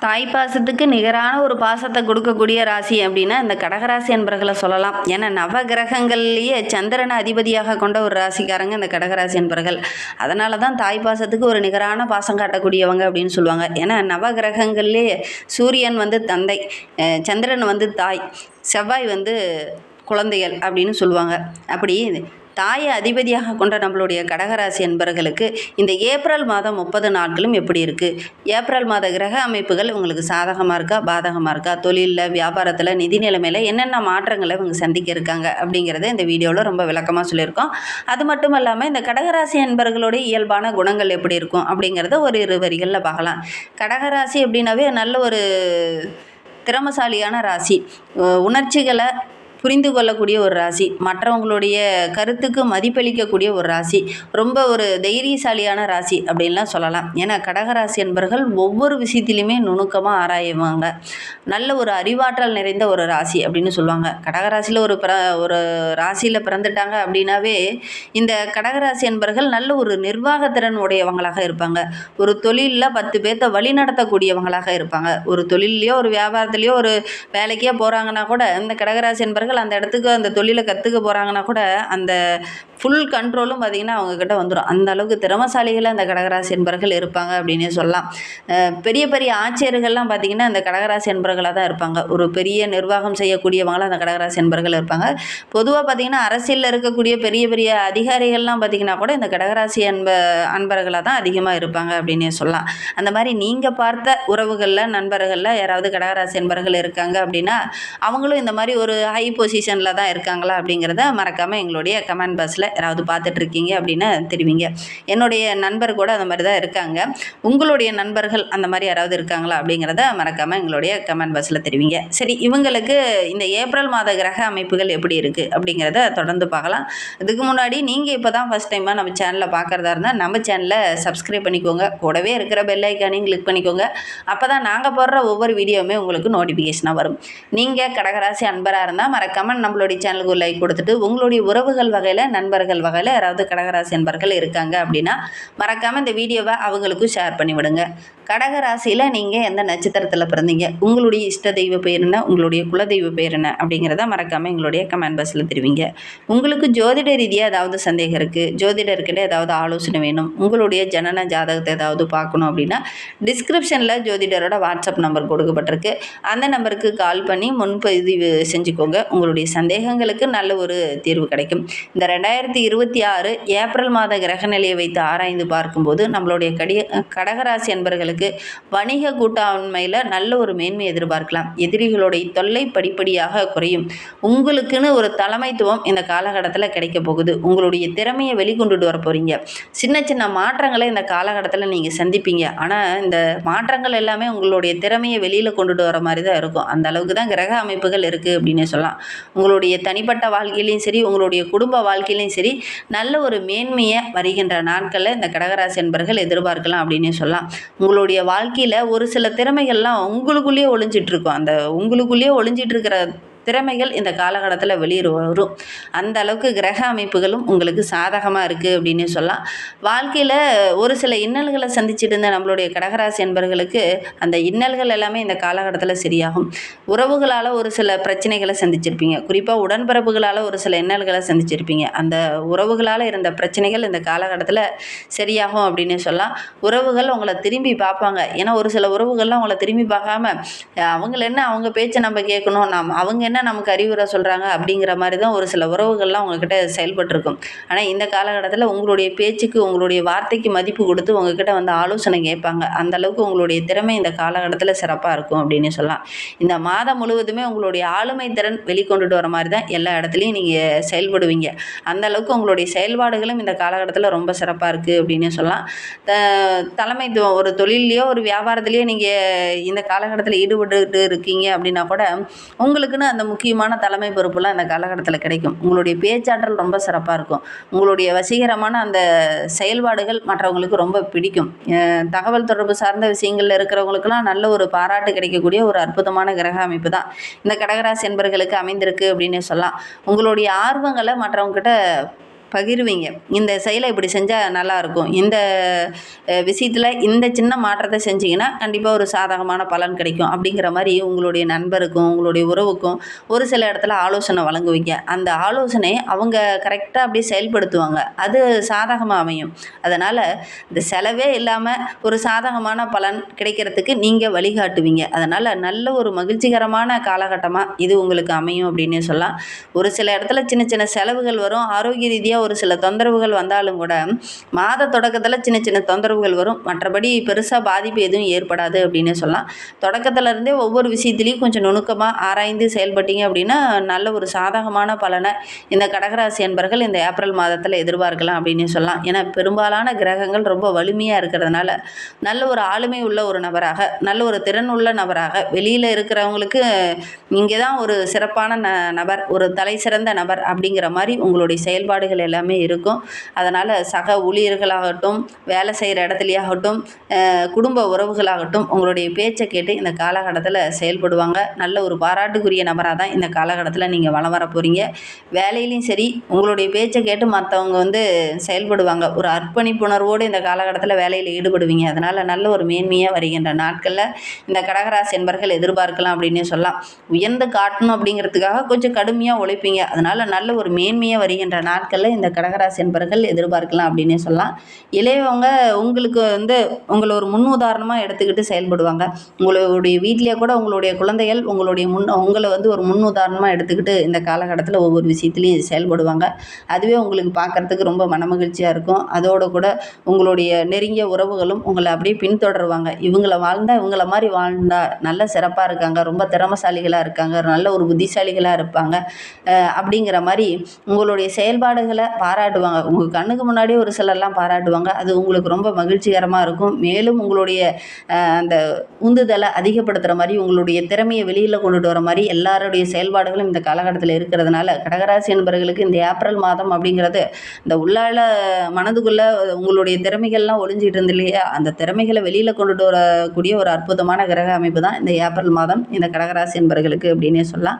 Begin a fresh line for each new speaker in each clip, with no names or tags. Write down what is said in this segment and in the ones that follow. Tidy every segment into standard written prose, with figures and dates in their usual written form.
தாய் பாசத்துக்கு நிகரான ஒரு பாசத்தை கொடுக்கக்கூடிய ராசி அப்படின்னா இந்த கடகராசி என்பர்களை சொல்லலாம். ஏன்னா நவகிரகங்கள்லேயே சந்திரனை அதிபதியாக கொண்ட ஒரு ராசிக்காரங்க இந்த கடகராசி என்பர்கள். அதனால தான் தாய் பாசத்துக்கு ஒரு நிகரான பாசம் காட்டக்கூடியவங்க அப்படின்னு சொல்லுவாங்க. ஏன்னா நவகிரகங்கள்லேயே சூரியன் தந்தை, சந்திரன் தாய், செவ்வாய் குழந்தைகள் அப்படின்னு சொல்லுவாங்க. அப்படி தாயை அதிபதியாக கொண்ட நம்மளுடைய கடகராசி என்பர்களுக்கு இந்த ஏப்ரல் மாதம் 30 நாட்களும் எப்படி இருக்குது, ஏப்ரல் மாத கிரக அமைப்புகள் உங்களுக்கு சாதகமாக இருக்கா பாதகமாக இருக்கா, தொழிலில் வியாபாரத்தில் நிதி நிலைமையில் என்னென்ன மாற்றங்களை இவங்க சந்திக்க இருக்காங்க அப்படிங்கிறத இந்த வீடியோவில் ரொம்ப விளக்கமாக சொல்லியிருக்கோம். அது மட்டும் இல்லாமல் இந்த கடகராசி என்பர்களுடைய இயல்பான குணங்கள் எப்படி இருக்கும் அப்படிங்கிறத ஒரு 2 வரிகளில் பார்க்கலாம். கடகராசி அப்படின்னாவே நல்ல ஒரு திறமசாலியான ராசி, உணர்ச்சிகளை புரிந்து கொள்ளக்கூடிய ஒரு ராசி, மற்றவங்களுடைய கருத்துக்கு மதிப்பளிக்கக்கூடிய ஒரு ராசி, ரொம்ப ஒரு தைரியசாலியான ராசி அப்படின்லாம் சொல்லலாம். ஏன்னா கடகராசி என்பர்கள் ஒவ்வொரு விஷயத்திலையுமே நுணுக்கமாக ஆராயுவாங்க. நல்ல ஒரு அறிவாற்றல் நிறைந்த ஒரு ராசி அப்படின்னு சொல்லுவாங்க. கடகராசியில் ஒரு ராசியில் பிறந்துட்டாங்க அப்படின்னாவே இந்த கடகராசி என்பர்கள் நல்ல ஒரு நிர்வாகத்திறன் உடையவங்களாக இருப்பாங்க. ஒரு தொழிலில் 10 பேர்த்த வழி நடத்தக்கூடியவங்களாக இருப்பாங்க. ஒரு தொழிலையோ ஒரு வியாபாரத்துலேயோ ஒரு வேலைக்கே போகிறாங்கன்னா கூட இந்த கடகராசி என்பர்கள் அந்த இடத்துக்கு அந்த தொழிலை கற்றுக்க போகிறாங்கன்னா கூட அந்த ஃபுல் கண்ட்ரோலும் பார்த்திங்கன்னா அவங்கக்கிட்ட வந்துடும். அந்த அளவுக்கு திறமசாலிகள் அந்த கடகராசி என்பர்கள் இருப்பாங்க அப்படின்னே சொல்லலாம். பெரிய பெரிய ஆட்சியர்கள்லாம் பார்த்திங்கன்னா அந்த கடகராசி என்பர்களாக தான் இருப்பாங்க. ஒரு பெரிய நிர்வாகம் செய்யக்கூடியவங்களாம் அந்த கடகராசி என்பர்கள் இருப்பாங்க. பொதுவாக பார்த்திங்கன்னா அரசியலில் இருக்கக்கூடிய பெரிய பெரிய அதிகாரிகள்லாம் பார்த்திங்கன்னா கூட இந்த கடகராசி அன்பர்களாக தான் அதிகமாக இருப்பாங்க அப்படின்னே சொல்லலாம். அந்த மாதிரி நீங்கள் பார்த்த உறவுகளில் நண்பர்களில் யாராவது கடகராசி என்பர்கள் இருக்காங்க அப்படின்னா அவங்களும் இந்த மாதிரி ஒரு ஹை பொசிஷனில் தான் இருக்காங்களா அப்படிங்கிறத மறக்காமல் எங்களுடைய கமெண்ட் பாக்ஸில் யாராவது பார்த்துட்ருக்கீங்க அப்படின்னா தெரிவிங்க. என்னுடைய நண்பர் கூட அந்த மாதிரி தான் இருக்காங்க. உங்களுடைய நண்பர்கள் அந்த மாதிரி யாராவது இருக்காங்களா அப்படிங்கிறத மறக்காமல் எங்களுடைய கமெண்ட் பாக்ஸில் தெரிவிங்க. சரி, இவங்களுக்கு இந்த ஏப்ரல் மாத கிரக அமைப்புகள் எப்படி இருக்குது அப்படிங்கிறத தொடர்ந்து பார்க்கலாம். இதுக்கு முன்னாடி நீங்கள் இப்போ தான் ஃபஸ்ட் டைமாக நம்ம சேனலில் பார்க்குறதா இருந்தால் நம்ம சேனலை சப்ஸ்கிரைப் பண்ணிக்கோங்க. கூடவே இருக்கிற பெல் ஐக்கானையும் கிளிக் பண்ணிக்கோங்க. அப்போ தான் நாங்கள் போடுற ஒவ்வொரு வீடியோவுமே உங்களுக்கு நோட்டிஃபிகேஷனாக வரும். நீங்கள் கடகராசி அன்பராக இருந்தால் மறக்காமல் நம்மளுடைய சேனலுக்கு லைக் கொடுத்துட்டு உங்களுடைய உறவுகள் வகையில் நண்பர்கள் வகையில் யாராவது கடகராசி நண்பர்கள் இருக்காங்க அப்படின்னா மறக்காமல் இந்த வீடியோவை அவங்களுக்கும் ஷேர் பண்ணிவிடுங்க. கடகராசியில் நீங்கள் எந்த நட்சத்திரத்தில் பிறந்தீங்க, உங்களுடைய இஷ்ட தெய்வ பெயர் என்ன, உங்களுடைய குலதெய்வ பெயர் என்ன அப்படிங்கிறத மறக்காமல் எங்களுடைய கமெண்ட் பாக்ஸில் தெரிவிங்க. உங்களுக்கு ஜோதிட ரீதியாக ஏதாவது சந்தேகம் இருக்குது, ஜோதிடர்கிட்ட ஏதாவது ஆலோசனை வேணும், உங்களுடைய ஜனன ஜாதகத்தை ஏதாவது பார்க்கணும் அப்படின்னா டிஸ்கிரிப்ஷனில் ஜோதிடரோட வாட்ஸ்அப் நம்பர் கொடுக்கப்பட்டிருக்கு. அந்த நம்பருக்கு கால் பண்ணி முன்பதிவு செஞ்சுக்கோங்க. உங்களுடைய சந்தேகங்களுக்கு நல்ல ஒரு தீர்வு கிடைக்கும். இந்த 2026 ஏப்ரல் மாத கிரக நிலையை வைத்து ஆராய்ந்து பார்க்கும்போது நம்மளுடைய கடகராசி என்பர்களுக்கு வணிக கூட்டாண்மையில் நல்ல ஒரு மேன்மை எதிர்பார்க்கலாம். எதிரிகளுடைய தொல்லை படிப்படியாக குறையும். உங்களுக்குன்னு ஒரு தலைமைத்துவம் இந்த காலகட்டத்தில் கிடைக்க போகுது. உங்களுடைய திறமையை வெளிக்கொண்டுட்டு வர போகிறீங்க. சின்ன சின்ன மாற்றங்களை இந்த காலகட்டத்தில் நீங்கள் சந்திப்பீங்க. ஆனால் இந்த மாற்றங்கள் எல்லாமே உங்களுடைய திறமையை வெளியில் கொண்டுட்டு வர மாதிரி தான் இருக்கும். அந்த அளவுக்கு தான் கிரக அமைப்புகள் இருக்குது அப்படின்னு சொல்லலாம். உங்களுடைய தனிப்பட்ட வாழ்க்கையிலையும் சரி, உங்களுடைய குடும்ப வாழ்க்கையிலையும் சரி நல்ல ஒரு மேன்மையை வருகின்ற நாட்களில் இந்த கடகராசி என்பர்கள் எதிர்பார்க்கலாம் அப்படின்னு சொல்லலாம். உங்களுடைய வாழ்க்கையில் ஒரு சில திறமைகள்லாம் உங்களுக்குள்ளேயே ஒளிஞ்சிட்ருக்கும். அந்த உங்களுக்குள்ளேயே ஒளிஞ்சிட்டு இருக்கிற திறமைகள் இந்த காலகட்டத்தில் வெளியே வரும். அந்த அளவுக்கு கிரக அமைப்புகளும் உங்களுக்கு சாதகமாக இருக்குது அப்படின்னு சொல்லலாம். வாழ்க்கையில் ஒரு சில இன்னல்களை சந்திச்சுட்டு இருந்த நம்மளுடைய கடகராசி என்பர்களுக்கு அந்த இன்னல்கள் எல்லாமே இந்த காலகட்டத்தில் சரியாகும். உறவுகளால் ஒரு சில பிரச்சனைகளை சந்திச்சிருப்பீங்க. குறிப்பாக உடன்பிறப்புகளால் ஒரு சில இன்னல்களை சந்திச்சிருப்பீங்க. அந்த உறவுகளால் இருந்த பிரச்சனைகள் இந்த காலகட்டத்தில் சரியாகும் அப்படின்னு சொல்லலாம். உறவுகள் உங்களை திரும்பி பார்ப்பாங்க. ஏன்னா ஒரு சில உறவுகள்லாம் உங்களை திரும்பி பார்க்காம அவங்கள என்ன, அவங்க பேச்சை நம்ம கேட்கணும், அவங்க என்ன நமக்கு அறிவுரை சொல்கிறாங்க அப்படிங்கிற மாதிரி தான் ஒரு சில உறவுகள்லாம் உங்ககிட்ட செயல்பட்டுருக்கும். ஆனால் இந்த காலகட்டத்தில் உங்களுடைய பேச்சுக்கு, உங்களுடைய வார்த்தைக்கு மதிப்பு கொடுத்து உங்ககிட்ட ஆலோசனை கேட்பாங்க. அந்த அளவுக்கு உங்களுடைய திறமை இந்த காலகட்டத்தில் சிறப்பாக இருக்கும் அப்படின்னு சொல்லலாம். இந்த மாதம் முழுவதுமே உங்களுடைய ஆளுமை திறன் வெளிக்கொண்டுட்டு வர மாதிரி தான் எல்லா இடத்துலையும் நீங்கள் செயல்படுவீங்க. அந்த அளவுக்கு உங்களுடைய செயல்பாடுகளும் இந்த காலகட்டத்தில் ரொம்ப சிறப்பாக இருக்குது அப்படின்னு சொல்லலாம். தலைமைத்துவம் ஒரு தொழிலையோ ஒரு வியாபாரத்துலேயோ நீங்கள் இந்த காலகட்டத்தில் ஈடுபட்டு இருக்கீங்க அப்படின்னா கூட உங்களுக்குன்னு அந்த முக்கியமான தலைமை பொறுப்புலாம் இந்த காலகட்டத்தில் கிடைக்கும். உங்களுடைய பேச்சாற்றல் ரொம்ப சிறப்பாக இருக்கும். உங்களுடைய வசீகரமான அந்த செயல்பாடுகள் மற்றவங்களுக்கு ரொம்ப பிடிக்கும். தகவல் தொடர்பு சார்ந்த விஷயங்களில் இருக்கிறவங்களுக்கெல்லாம் நல்ல ஒரு பாராட்டு கிடைக்கக்கூடிய ஒரு அற்புதமான கிரக அமைப்பு தான் இந்த கடகராசி என்பர்களுக்கு அமைந்திருக்கு அப்படின்னு சொல்லலாம். உங்களுடைய ஆர்வங்களை மற்றவங்ககிட்ட பகிர்வீங்க. இந்த செயலை இப்படி செஞ்சால் நல்லாயிருக்கும், இந்த விஷயத்தில் இந்த சின்ன மாற்றத்தை செஞ்சிங்கன்னா கண்டிப்பாக ஒரு சாதகமான பலன் கிடைக்கும் அப்படிங்கிற மாதிரி உங்களுடைய நண்பருக்கும் உங்களுடைய உறவுக்கும் ஒரு சில இடத்துல ஆலோசனை வழங்குவீங்க. அந்த ஆலோசனை அவங்க கரெக்டாக அப்படியே செயல்படுத்துவாங்க, அது சாதகமாக அமையும். அதனால் இந்த செலவே இல்லாமல் ஒரு சாதகமான பலன் கிடைக்கிறதுக்கு நீங்கள் வழிகாட்டுவீங்க. அதனால் நல்ல ஒரு மகிழ்ச்சிகரமான காலகட்டமாக இது உங்களுக்கு அமையும் அப்படின்னே சொல்லலாம். ஒரு சில இடத்துல சின்ன சின்ன செலவுகள் வரும், ஆரோக்கிய ரீதியாக ஒரு சில தொந்தரவுகள் வந்தாலும் கூட மாத தொடக்கத்தில் சின்ன சின்ன தொந்தரவுகள் வரும், மற்றபடி பெருசாக பாதிப்பு எதுவும் ஏற்படாது அப்படின்னே சொல்லலாம். தொடக்கத்துல இருந்தே ஒவ்வொரு விஷயத்துலையும் கொஞ்சம் நுணுக்கமாக ஆராய்ந்து செயல்பட்டீங்க அப்படின்னா நல்ல ஒரு சாதகமான பலனை இந்த கடகராசி அன்பர்கள் இந்த ஏப்ரல் மாதத்தில் எதிர்பார்க்கலாம் அப்படின்னே சொல்லலாம். ஏன்னா பெரும்பாலான கிரகங்கள் ரொம்ப வலிமையாக இருக்கிறதுனால நல்ல ஒரு ஆளுமை உள்ள ஒரு நபராக, நல்ல ஒரு திறன் உள்ள நபராக, வெளியில் இருக்கிறவங்களுக்கு இங்கே தான் ஒரு சிறப்பான நபர், ஒரு தலை சிறந்த நபர் அப்படிங்கிற மாதிரி உங்களுடைய செயல்பாடுகள் எல்லாமே இருக்கும். அதனால் சக ஊழியர்களாகட்டும், வேலை செய்கிற இடத்துலையாகட்டும், குடும்ப உறவுகளாகட்டும் உங்களுடைய பேச்சை கேட்டு இந்த காலகட்டத்தில் செயல்படுவாங்க. நல்ல ஒரு பாராட்டுக்குரிய நபராக தான் இந்த காலகட்டத்தில் நீங்கள் வலம் வர போகிறீங்க. வேலையிலையும் சரி உங்களுடைய பேச்சை கேட்டு மற்றவங்க செயல்படுவாங்க. ஒரு அர்ப்பணிப்புணர்வோடு இந்த காலகட்டத்தில் வேலையில் ஈடுபடுவீங்க. அதனால் நல்ல ஒரு மேன்மையாக வருகின்ற நாட்களில் இந்த கடகராசி என்பர்கள் எதிர்பார்க்கலாம் அப்படின்னே சொல்லலாம். உயர்ந்து காட்டணும் அப்படிங்கிறதுக்காக கொஞ்சம் கடுமையாக உழைப்பீங்க. அதனால் நல்ல ஒரு மேன்மையாக வருகின்ற நாட்களில் இந்த கடகராசி என்பர்கள் எதிர்பார்க்கலாம் அப்படின்னே சொல்லலாம். இளையவங்க உங்களுக்கு உங்களை ஒரு முன் உதாரணமாக எடுத்துக்கிட்டு செயல்படுவாங்க. உங்களுடைய வீட்டிலேயே கூட உங்களுடைய குழந்தைகள் உங்களை ஒரு முன் உதாரணமாக எடுத்துக்கிட்டு இந்த காலகட்டத்தில் ஒவ்வொரு விஷயத்துலையும் செயல்படுவாங்க. அதுவே உங்களுக்கு பார்க்குறதுக்கு ரொம்ப மனமகிழ்ச்சியாக இருக்கும். அதோடு கூட உங்களுடைய நெருங்கிய உறவுகளும் உங்களை அப்படியே பின்தொடருவாங்க. இவங்கள மாதிரி வாழ்ந்தா நல்ல சிறப்பாக இருக்காங்க, ரொம்ப திறமசாலிகளாக இருக்காங்க, நல்ல ஒரு புத்திசாலிகளாக இருப்பாங்க அப்படிங்கிற மாதிரி உங்களுடைய செயல்பாடுகளை பாராட்டுவாங்க. உங்கள் கண்ணுக்கு முன்னாடியே ஒரு சிலர்லாம் பாராட்டுவாங்க. அது உங்களுக்கு ரொம்ப மகிழ்ச்சிகரமாக இருக்கும். மேலும் உங்களுடைய அந்த உந்துதலை அதிகப்படுத்துகிற மாதிரி, உங்களுடைய திறமையை வெளியில் கொண்டுட்டு வர மாதிரி எல்லாருடைய செயல்பாடுகளும் இந்த காலகட்டத்தில் இருக்கிறதுனால கடகராசி என்பவர்களுக்கு இந்த ஏப்ரல் மாதம் அப்படிங்கிறது இந்த உள்ளால மனதுக்குள்ளே உங்களுடைய திறமைகள்லாம் ஒளிஞ்சிட்டு இருந்து இல்லையா, அந்த திறமைகளை வெளியில் கொண்டுட்டு வரக்கூடிய ஒரு அற்புதமான கிரக அமைப்பு தான் இந்த ஏப்ரல் மாதம் இந்த கடகராசி என்பவர்களுக்கு அப்படின்னே சொல்லலாம்.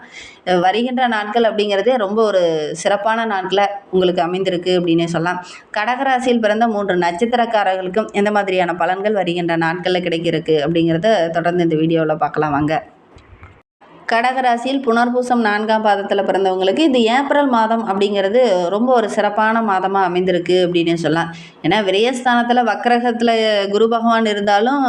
வருகின்ற நாட்கள் அப்படிங்கிறதே ரொம்ப ஒரு சிறப்பான நாட்களில் உங்களுக்கு அமைந்திருக்கு அப்படின்னே சொல்லலாம். கடகராசியில் பிறந்த 3 நட்சத்திரக்காரர்களுக்கும் எந்த மாதிரியான பலன்கள் வருகின்ற நாட்களில் கிடைக்கிறதுக்கு அப்படிங்கிறத தொடர்ந்து இந்த வீடியோவில் பார்க்கலாம் வாங்க. கடகராசியில் புனர்பூசம் 4ஆம் பாதத்தில் பிறந்தவங்களுக்கு இந்த ஏப்ரல் மாதம் அப்படிங்கிறது ரொம்ப ஒரு சிறப்பான மாதமாக அமைந்திருக்கு அப்படின்னே சொல்லலாம். ஏன்னா விரயஸ்தானத்தில் வக்கரகத்தில் குரு பகவான் இருந்தாலும்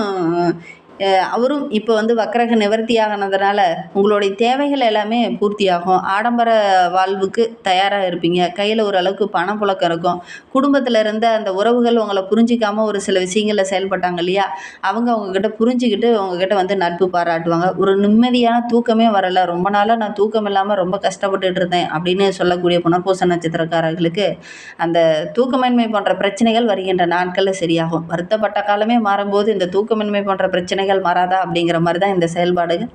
அவரும் இப்போ வக்கரக நிவர்த்தி ஆகினதுனால உங்களுடைய தேவைகள் எல்லாமே பூர்த்தியாகும். ஆடம்பர வாழ்வுக்கு தயாராக இருப்பீங்க. கையில் ஓரளவுக்கு பணப்புழக்கம் இருக்கும். குடும்பத்தில் இருந்த அந்த உறவுகள் உங்களை புரிஞ்சிக்காமல் ஒரு சில விஷயங்களில் செயல்பட்டாங்க இல்லையா, உங்ககிட்ட புரிஞ்சுக்கிட்டு உங்ககிட்ட நட்பு பாராட்டுவாங்க. ஒரு நிம்மதியான தூக்கமே வரலை, ரொம்ப நாளாக நான் தூக்கம் இல்லாமல் ரொம்ப கஷ்டப்பட்டுட்டு இருந்தேன் அப்படின்னு சொல்லக்கூடிய புனர்பூச நட்சத்திரக்காரர்களுக்கு அந்த தூக்கமின்மை போன்ற பிரச்சனைகள் வருகின்ற நாட்களில் சரியாகும். வருத்தப்பட்ட காலமே மாறும்போது இந்த தூக்கமின்மை போன்ற பிரச்சனைகள் மாறாதா அப்படிங்கிற மாதிரி தான் இந்த செயல்பாடுகள்,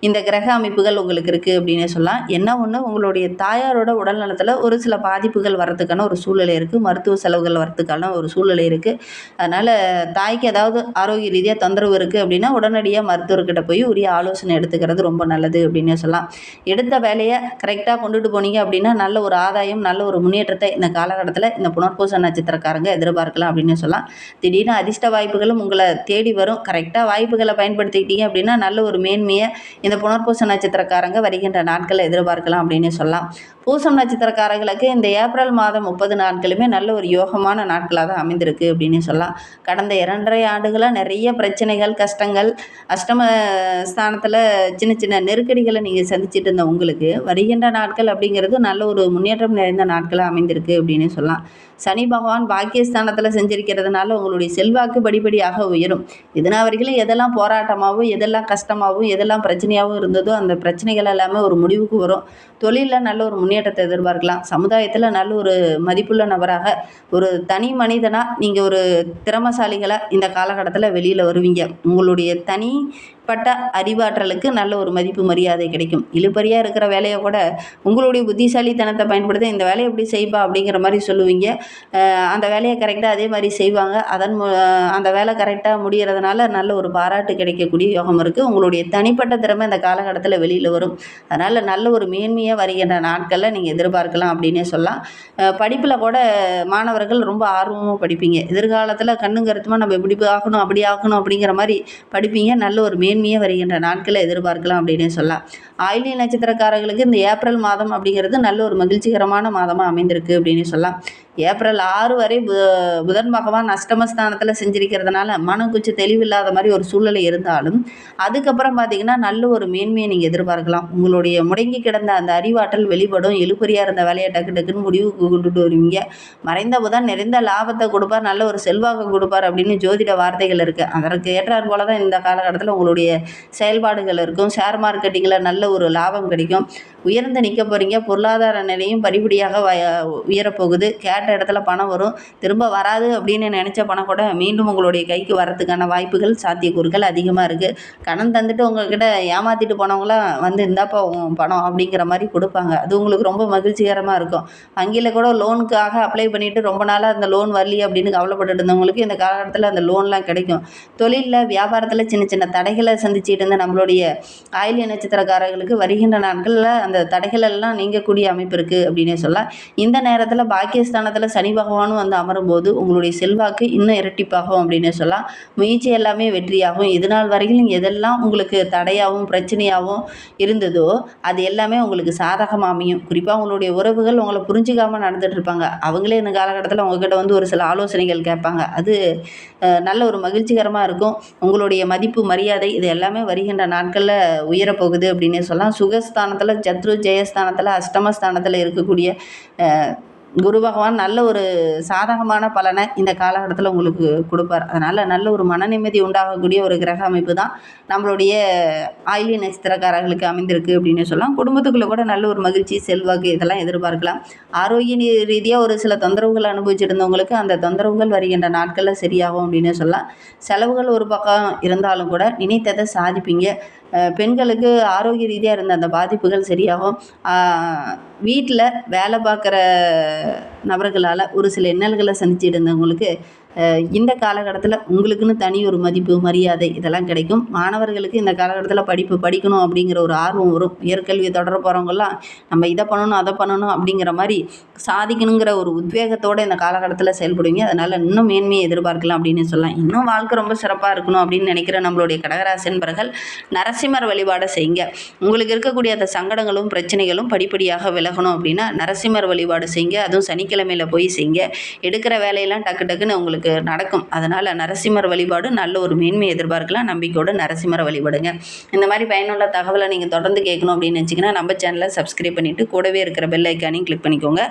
இந்த கிரக அமைப்புகள் உங்களுக்கு இருக்குது அப்படின்னு சொல்லலாம். என்ன ஒன்று, உங்களுடைய தாயாரோட உடல் நலத்தில் ஒரு சில பாதிப்புகள் வரதுக்கான ஒரு சூழ்நிலை இருக்குது, மருத்துவ செலவுகள் வரதுக்கான ஒரு சூழ்நிலை இருக்குது. அதனால் தாய்க்கு ஏதாவது ஆரோக்கிய ரீதியாக தொந்தரவு இருக்குது அப்படின்னா உடனடியாக மருத்துவர்கிட்ட போய் உரிய ஆலோசனை எடுத்துக்கிறது ரொம்ப நல்லது அப்படின்னு சொல்லலாம். எடுத்த வேலையை கரெக்டாக கொண்டுட்டு போனீங்க அப்படின்னா நல்ல ஒரு ஆதாயம், நல்ல ஒரு முன்னேற்றத்தை இந்த காலகட்டத்தில் இந்த புனர்பூச நட்சத்திரக்காரங்க எதிர்பார்க்கலாம் அப்படின்னு சொல்லலாம். திடீர்னு அதிர்ஷ்ட வாய்ப்புகளும் உங்களை தேடி வரும். கரெக்டாக வாய்ப்புகளை பயன்படுத்திக்கிட்டீங்க அப்படின்னா நல்ல ஒரு மேன்மையை இந்த புனர்பூச நட்சத்திரக்காரங்க வருகின்ற நாட்களில் எதிர்பார்க்கலாம் அப்படின்னு சொல்லலாம். பூசம் நட்சத்திரக்காரர்களுக்கு இந்த ஏப்ரல் மாதம் 30 நாட்களுமே நல்ல ஒரு யோகமான நாட்களாக தான் அமைந்திருக்கு அப்படின்னு சொல்லலாம். கடந்த 2.5 ஆண்டுகளாக நிறைய பிரச்சனைகள், கஷ்டங்கள், அஷ்டம ஸ்தானத்தில் சின்ன சின்ன நெருக்கடிகளை நீங்கள் சந்திச்சுட்டு இருந்த உங்களுக்கு வருகின்ற நாட்கள் அப்படிங்கிறது நல்ல ஒரு முன்னேற்றம் நிறைந்த நாட்களாக அமைந்திருக்கு அப்படின்னு சொல்லலாம். சனி பகவான் பாக்கியஸ்தானத்தில் செஞ்சிருக்கிறதுனால உங்களுடைய செல்வாக்கு படிப்படியாக உயரும். இதனா வரைக்கும் எதெல்லாம் போராட்டமாகவும், எதெல்லாம் கஷ்டமாகவும், எதெல்லாம் பிரச்சனையாகவும் இருந்ததோ அந்த பிரச்சனைகள் எல்லாமே ஒரு முடிவுக்கு வரும். தொழிலில் நல்ல ஒரு முன்னேற்றத்தை எதிர்பார்க்கலாம். சமுதாயத்தில் நல்ல ஒரு மதிப்புள்ள நபராக, ஒரு தனி மனிதனாக நீங்கள் ஒரு திறமசாலிகளாக இந்த காலகட்டத்தில் வெளியில் வருவீங்க. உங்களுடைய தனி பட்ட அறிவாற்றலுக்கு நல்ல ஒரு மதிப்பு மரியாதை கிடைக்கும். இழுபறியாக இருக்கிற வேலையை கூட உங்களுடைய புத்திசாலித்தனத்தை பயன்படுத்தி இந்த வேலையை எப்படி செய்ப்பா அப்படிங்கிற மாதிரி சொல்லுவீங்க. அந்த வேலையை கரெக்டாக அதே மாதிரி செய்வாங்க. அந்த வேலை கரெக்டாக முடிகிறதுனால நல்ல ஒரு பாராட்டு கிடைக்கக்கூடிய யோகம் இருக்குது. உங்களுடைய தனிப்பட்ட திறமை இந்த காலகட்டத்தில் வெளியில் வரும். அதனால் நல்ல ஒரு மேன்மையாக வருகின்ற நாட்களில் நீங்கள் எதிர்பார்க்கலாம் அப்படின்னே சொல்லலாம். படிப்பில் கூட மாணவர்கள் ரொம்ப ஆர்வமாக படிப்பீங்க. எதிர்காலத்தில் கண்ணும் கருத்துமாக நம்ம எப்படி ஆகணும் அப்படி ஆகணும் அப்படிங்கிற மாதிரி படிப்பீங்க. நல்ல ஒரு மேன்மையாக வருகின்ற நாட்களை எதிர்பார்க்கலாம் அப்படின்னே சொல்லலாம். ஆயில்ய நட்சத்திரக்காரர்களுக்கு இந்த ஏப்ரல் மாதம் அப்படிங்கிறது நல்ல ஒரு மகிழ்ச்சிகரமான மாதமாக அமைந்திருக்கு அப்படின்னு சொல்லலாம். ஏப்ரல் 6 வரை புதன் பகவான் அஷ்டமஸ்தானத்தில் செஞ்சிருக்கிறதுனால மனம் கொஞ்சம் தெளிவில்லாத மாதிரி ஒரு சூழ்நிலை இருந்தாலும் அதுக்கப்புறம் பார்த்திங்கன்னா நல்ல ஒரு மேன்மையை நீங்கள் எதிர்பார்க்கலாம். உங்களுடைய முடங்கி கிடந்த அந்த அறிவாற்றல் வெளிப்படும். எழுபறியாக இருந்த வேலையை டக்கு டக்குன்னு முடிவுக்கு கொண்டுட்டு வருவீங்க. மறைந்த புதன் நிறைந்த லாபத்தை கொடுப்பார், நல்ல ஒரு செல்வாக்கு கொடுப்பார் அப்படின்னு ஜோதிட வார்த்தைகள் இருக்குது. அதற்கு ஏற்றாற் போல தான் இந்த காலகட்டத்தில் உங்களுடைய செயல்பாடுகள் இருக்கும். ஷேர் மார்க்கெட்டிங்கில் நல்ல ஒரு லாபம் கிடைக்கும். உயர்ந்து நிற்க போகிறீங்க. பொருளாதார நிலையும் படிப்படியாக உயரப்போகுது. கேட்ட இடத்துல பணம் வரும். திரும்ப வராது அப்படின்னு நினச்ச பணம் கூட மீண்டும் உங்களுடைய கைக்கு வரத்துக்கான வாய்ப்புகள் சாத்தியக்கூறுகள் அதிகமாக இருக்குது. கடன் தந்துட்டு உங்கள்கிட்ட ஏமாற்றிட்டு போனவங்களாம் வந்து இந்தாப்பா பணம் அப்படிங்கிற மாதிரி கொடுப்பாங்க. அது உங்களுக்கு ரொம்ப மகிழ்ச்சிகரமாக இருக்கும். வங்கியில் கூட லோனுக்காக அப்ளை பண்ணிவிட்டு ரொம்ப நாளாக அந்த லோன் வரலையே அப்படின்னு கவலைப்பட்டு இருந்தவங்களுக்கு இந்த காலகட்டத்தில் அந்த லோன்லாம் கிடைக்கும். தொழிலில் வியாபாரத்தில் சின்ன சின்ன தடைகளை சந்திச்சுட்டு இருந்த நம்மளுடைய ஆயில்ய நட்சத்திரக்காரர்களுக்கு வருகின்ற நாட்களில் அந்த தடைகள் எல்லாம் நீங்கக்கூடிய அமைப்பு இருக்குது அப்படின்னே சொல்லலாம். இந்த நேரத்தில் பாக்கியஸ்தானத்தில் சனி பகவானும் வந்து அமரும் போது உங்களுடைய செல்வாக்கு இன்னும் இரட்டிப்பாகும் அப்படின்னே சொல்லலாம். முயற்சி எல்லாமே வெற்றியாகும். இதுநாள் வரைக்கும் எதெல்லாம் உங்களுக்கு தடையாகவும் பிரச்சனையாகவும் இருந்ததோ அது எல்லாமே உங்களுக்கு சாதகமாக அமையும். குறிப்பாக உங்களுடைய உறவுகள் உங்களை புரிஞ்சிக்காமல் நடந்துட்டு இருப்பாங்க. அவங்களே இந்த காலகட்டத்தில் உங்ககிட்ட வந்து ஒரு சில ஆலோசனைகள் கேட்பாங்க. அது நல்ல ஒரு மகிழ்ச்சிகரமாக இருக்கும். உங்களுடைய மதிப்பு மரியாதை இது எல்லாமே வருகின்ற நாட்களில் உயரப்போகுது அப்படின்னே சொல்லலாம். சுகஸ்தானத்தில் சத்ரு ஜெயஸ்தானத்தில் அஷ்டமஸ்தானத்தில் இருக்கக்கூடிய குரு பகவான் நல்ல ஒரு சாதகமான பலனை இந்த காலகட்டத்தில் உங்களுக்கு கொடுப்பார். அதனால் நல்ல ஒரு மன நிம்மதி உண்டாகக்கூடிய ஒரு கிரக அமைப்பு தான் நம்மளுடைய ஆயில்ய நட்சத்திரக்காரர்களுக்கு அமைந்திருக்கு அப்படின்னு சொல்லலாம். குடும்பத்துக்குள்ளே கூட நல்ல ஒரு மகிழ்ச்சி செல்வாக்கு இதெல்லாம் எதிர்பார்க்கலாம். ஆரோக்கிய ரீதியாக ஒரு சில தொந்தரவுகள் அனுபவிச்சுட்டு இருந்தவங்களுக்கு அந்த தொந்தரவுகள் வருகின்ற நாட்களில் சரியாகும் அப்படின்னு சொல்லலாம். செலவுகள் ஒரு பக்கம் இருந்தாலும் கூட நினைத்ததை சாதிப்பீங்க. பெண்களுக்கு ஆரோக்கிய ரீதியாக இருந்த அந்த பாதிப்புகள் சரியாகும். வீட்டில் வேலை பார்க்குற நபர்களால் ஒரு சில இன்னல்களை சந்திச்சுட்டு இருந்தவங்களுக்கு இந்த காலகட்டத்தில் உங்களுக்குன்னு தனி ஒரு மதிப்பு மரியாதை இதெல்லாம் கிடைக்கும். மாணவர்களுக்கு இந்த காலகட்டத்தில் படிப்பு படிக்கணும் அப்படிங்கிற ஒரு ஆர்வம் வரும். உயர்கல்வியை தொடர போகிறவங்கெல்லாம் நம்ம இதை பண்ணணும் அதை பண்ணணும் அப்படிங்கிற மாதிரி சாதிக்கணுங்கிற ஒரு உத்வேகத்தோடு இந்த காலகட்டத்தில் செயல்படுவீங்க. அதனால் இன்னும் மேன்மையை எதிர்பார்க்கலாம் அப்படின்னு சொல்லலாம். இன்னும் வாழ்க்கை ரொம்ப சிறப்பாக இருக்கணும் அப்படின்னு நினைக்கிற நம்மளுடைய கடகராசி என்பவர்கள் நரசிம்மர் வழிபாடை செய்யுங்க. உங்களுக்கு இருக்கக்கூடிய அந்த சங்கடங்களும் பிரச்சனைகளும் படிப்படியாக விலகணும் அப்படின்னா நரசிம்மர் வழிபாடு செய்யுங்க. அதுவும் சனிக்கிழமையில் போய் செய்யுங்க. எடுக்கிற வேலையெல்லாம் டக்கு டக்குன்னு உங்களுக்கு நடக்கும். அதனால் நரசிம்மர் வழிபாடு நல்ல ஒரு மேன்மை எதிர்பார்க்கலாம். நம்பிக்கையோடு நரசிம்மரை வழிபடுங்க. இந்த மாதிரி பயனுள்ள தகவலை நீங்கள் தொடர்ந்து கேட்கணும் அப்படின்னு நினச்சிங்கன்னா நம்ம சேனலை சப்ஸ்கிரைப் பண்ணிவிட்டு கூடவே இருக்கிற பெல் ஐக்கானையும் கிளிக் பண்ணிக்கோங்க.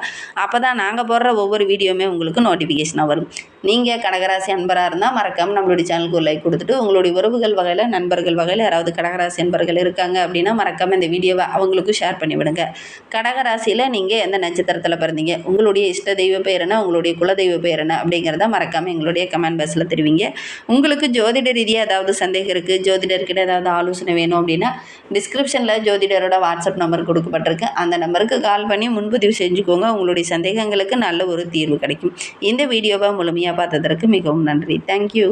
அப்போ தான் நாங்கள் போடுற ஒவ்வொரு வீடியோவுமே உங்களுக்கு நோட்டிஃபிகேஷனாக வரும். நீங்கள் கடகராசி அன்பராக இருந்தால் மறக்காமல் நம்மளுடைய சேனலுக்கு ஒரு லைக் கொடுத்துட்டு உங்களுடைய உறவுகள் வகையில் நண்பர்கள் வகையில் யாராவது கடகராசி அன்பர்கள் இருக்காங்க அப்படின்னா மறக்காமல் இந்த வீடியோவை அவங்களுக்கும் ஷேர் பண்ணிவிடுங்க. கடகராசியில் நீங்கள் எந்த நட்சத்திரத்தில் பிறந்தீங்க, உங்களுடைய இஷ்ட தெய்வ பெயர் என்ன, உங்களுடைய குலதெய்வ பெயர் என்ன அப்படிங்கிறத மறக்காமல் எங்களுடைய கமெண்ட் பாக்ஸில் தெரிவிங்க. உங்களுக்கு ஜோதிட ரீதியாக ஏதாவது சந்தேகம் இருக்குது, ஜோதிடர்கிட்ட ஏதாவது ஆலோசனை வேணும் அப்படின்னா டிஸ்கிரிப்ஷனில் ஜோதிடரோட வாட்ஸ்அப் நம்பர் கொடுக்கப்பட்டிருக்கு. அந்த நம்பருக்கு கால் பண்ணி முன்பதிவு செஞ்சுக்கோங்க. உங்களுடைய சந்தேகங்களுக்கு நல்ல ஒரு தீர்வு கிடைக்கும். இந்த வீடியோவை முழுமையாக பார்த்ததற்கு மிகவும் நன்றி. தேங்க்யூ.